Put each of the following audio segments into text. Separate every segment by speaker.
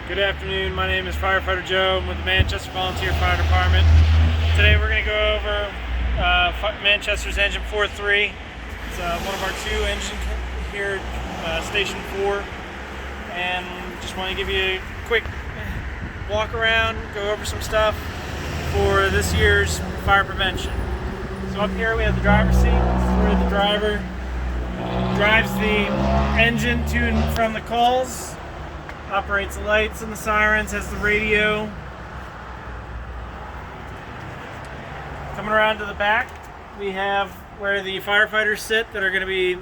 Speaker 1: Good afternoon, my name is Firefighter Joe. I'm with the Manchester Volunteer Fire Department. Today we're going to go over Manchester's Engine 4.3. It's one of our two engines here at Station 4. And just want to give you a quick walk around, go over some stuff for this year's fire prevention. So up here we have the driver's seat. This is where the driver drives the engine to and from the calls, operates the lights and the sirens, has the radio. Coming around to the back, we have where the firefighters sit that are going to be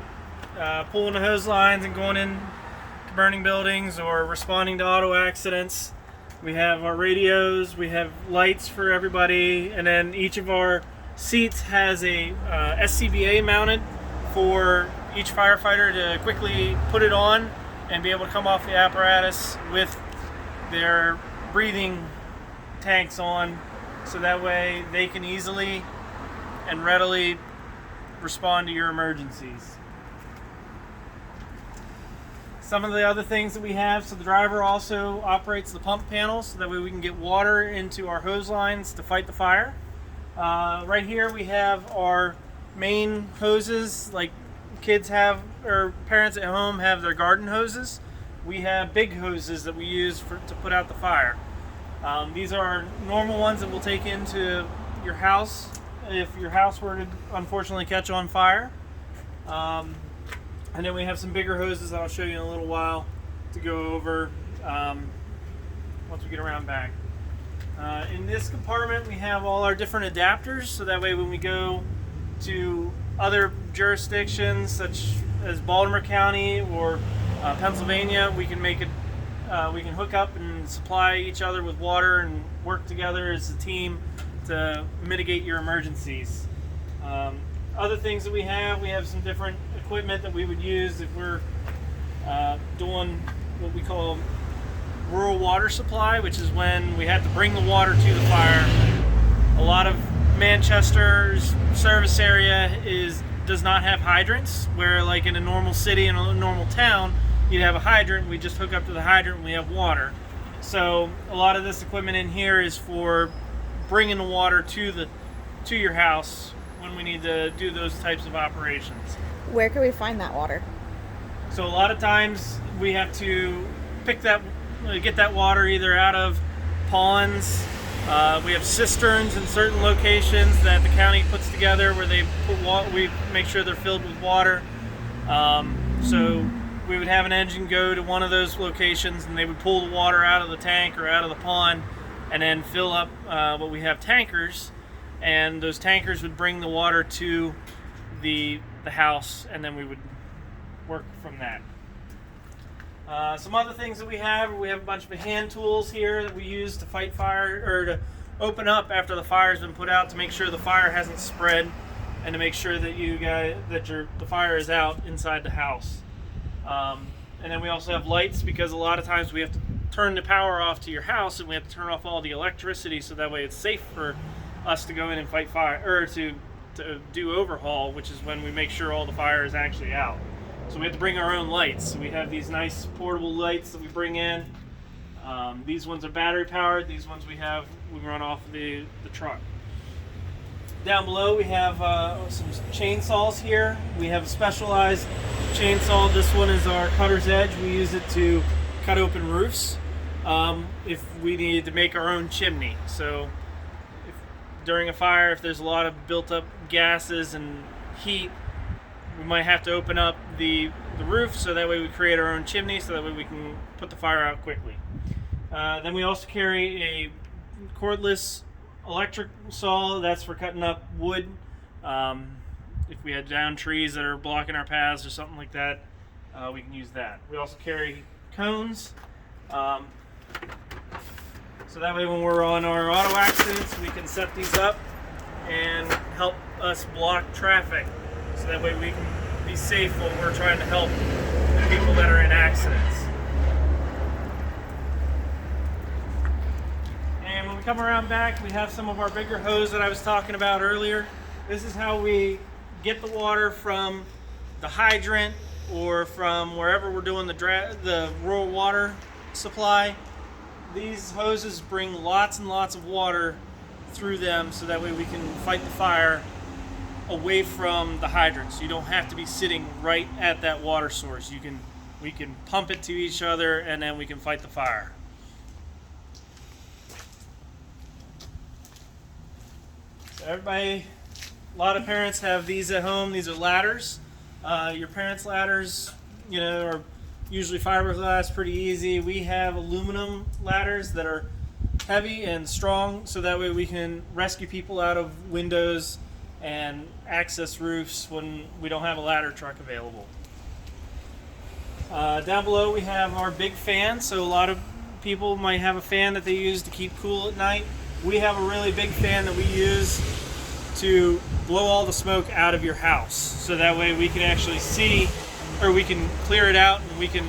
Speaker 1: pulling the hose lines and going in to burning buildings or responding to auto accidents. We have our radios, we have lights for everybody, and then each of our seats has a SCBA mounted for each firefighter to quickly put it on and be able to come off the apparatus with their breathing tanks on, so that way they can easily and readily respond to your emergencies. Some of the other things that we have, so the driver also operates the pump panel so that way we can get water into our hose lines to fight the fire. Right here we have our main hoses, like kids have, or parents at home have their garden hoses. We have big hoses that we use to put out the fire. These are normal ones that we'll take into your house if your house were to unfortunately catch on fire. And then we have some bigger hoses that I'll show you in a little while to go over once we get around back. In this compartment we have all our different adapters, so that way when we go to other jurisdictions such as Baltimore County or Pennsylvania, we can make it. We can hook up and supply each other with water and work together as a team to mitigate your emergencies. Other things that we have some different equipment that we would use if we're doing what we call rural water supply, which is when we have to bring the water to the fire. A lot of Manchester's service area does not have hydrants, where like in a normal city, in a normal town, you'd have a hydrant. We just hook up to the hydrant and we have water. So a lot of this equipment in here is for bringing the water to your house when we need to do those types of operations.
Speaker 2: Where can we find that water?
Speaker 1: So a lot of times we have to get that water either out of ponds. We have cisterns in certain locations that the county puts together where they we make sure they're filled with water. So we would have an engine go to one of those locations and they would pull the water out of the tank or out of the pond and then fill up what we have tankers, and those tankers would bring the water to the house, and then we would work from that. Some other things that we have a bunch of hand tools here that we use to fight fire, or to open up after the fire's been put out, to make sure the fire hasn't spread and to make sure that the fire is out inside the house. And then we also have lights, because a lot of times we have to turn the power off to your house and we have to turn off all the electricity, so that way it's safe for us to go in and fight fire, or to do overhaul, which is when we make sure all the fire is actually out. So we have to bring our own lights. So we have these nice portable lights that we bring in. These ones are battery powered. These ones we run off the truck. Down below we have some chainsaws here. We have a specialized chainsaw. This one is our cutter's edge. We use it to cut open roofs if we need to make our own chimney. So during a fire, if there's a lot of built up gases and heat, we might have to open up the roof, so that way we create our own chimney, so that way we can put the fire out quickly. Then we also carry a cordless electric saw. That's for cutting up wood. If we had down trees that are blocking our paths or something like that, we can use that. We also carry cones. So that way when we're on our auto accidents, we can set these up and help us block traffic, so that way we can be safe while we're trying to help people that are in accidents. And when we come around back, we have some of our bigger hose that I was talking about earlier. This is how we get the water from the hydrant or from wherever we're doing the rural water supply these hoses bring lots and lots of water through them, so that way we can fight the fire away from the hydrant. So you don't have to be sitting right at that water source. We can pump it to each other, and then we can fight the fire. So everybody, a lot of parents have these at home. These are ladders. Your parents' ladders, are usually fiberglass, pretty easy. We have aluminum ladders that are heavy and strong, so that way we can rescue people out of windows and access roofs when we don't have a ladder truck available. Down below we have our big fan, so a lot of people might have a fan that they use to keep cool at night. We have a really big fan that we use to blow all the smoke out of your house, so that way we can actually see, or we can clear it out, and we can,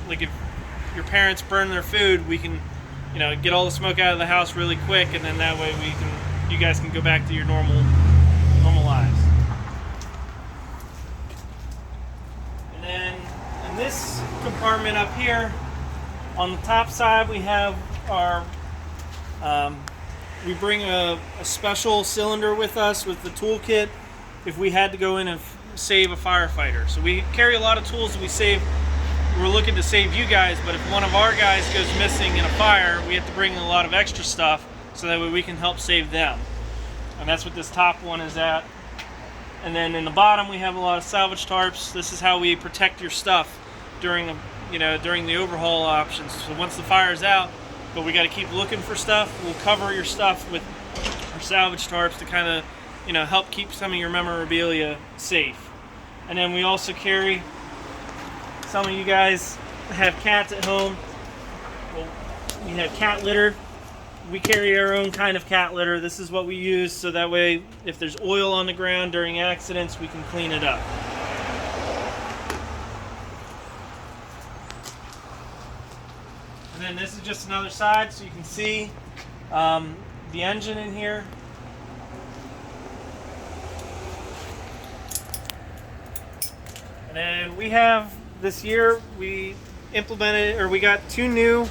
Speaker 1: like if your parents burn their food, we can get all the smoke out of the house really quick, and then that way you guys can go back to your normal lives. And then in this compartment up here, on the top side, we have our, we bring a special cylinder with us with the toolkit if we had to go in and save a firefighter. So we carry a lot of tools that we're looking to save you guys, but if one of our guys goes missing in a fire, we have to bring in a lot of extra stuff so that way we can help save them. And that's what this top one is at. And then in the bottom we have a lot of salvage tarps. This is how we protect your stuff during the overhaul options. So once the fire is out, but we got to keep looking for stuff, we'll cover your stuff with our salvage tarps to kind of help keep some of your memorabilia safe. And then we also carry, some of you guys have cats at home. Well, we have cat litter. We carry our own kind of cat litter. This is what we use, so that way if there's oil on the ground during accidents, we can clean it up. And then this is just another side, so you can see the engine in here. And then we have, this year we got 2 new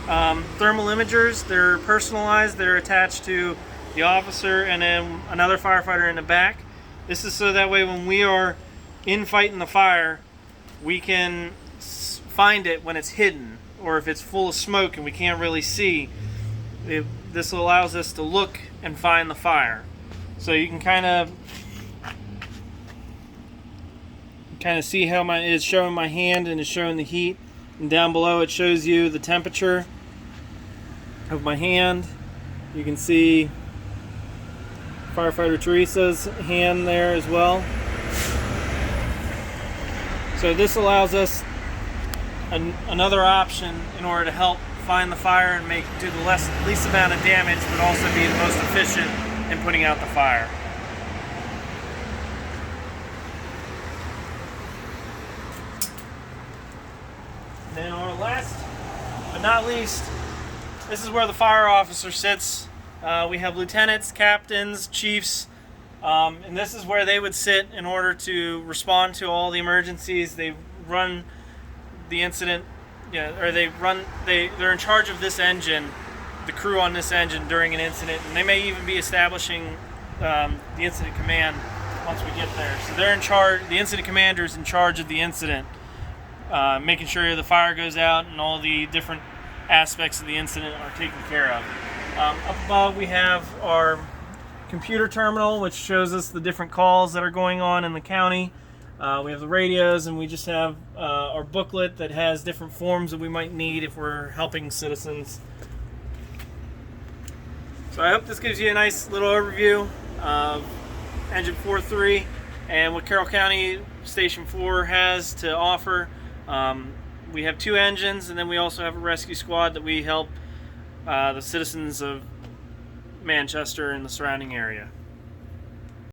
Speaker 1: thermal imagers. They're personalized. They're attached to the officer and then another firefighter in the back. This is so that way when we are in fighting the fire, we can find it when it's hidden, or if it's full of smoke and we can't really see. This allows us to look and find the fire. So you can kind of see how it's showing my hand and it's showing the heat. And down below it shows you the temperature of my hand. You can see firefighter Teresa's hand there as well. So this allows us another option in order to help find the fire and do the least amount of damage, but also be the most efficient in putting out the fire. And then our last but not least, this is where the fire officer sits. We have lieutenants, captains, chiefs, and this is where they would sit in order to respond to all the emergencies. They run the incident, or they're in charge of this engine, the crew on this engine during an incident, and they may even be establishing the incident command once we get there. So they're in charge. The incident commander is in charge of the incident, making sure the fire goes out and all the different aspects of the incident are taken care of. Up above we have our computer terminal, which shows us the different calls that are going on in the county. We have the radios, and we just have our booklet that has different forms that we might need if we're helping citizens. So I hope this gives you a nice little overview of Engine 4.3 and what Carroll County Station 4 has to offer. We have 2 engines, and then we also have a rescue squad that we help the citizens of Manchester and the surrounding area.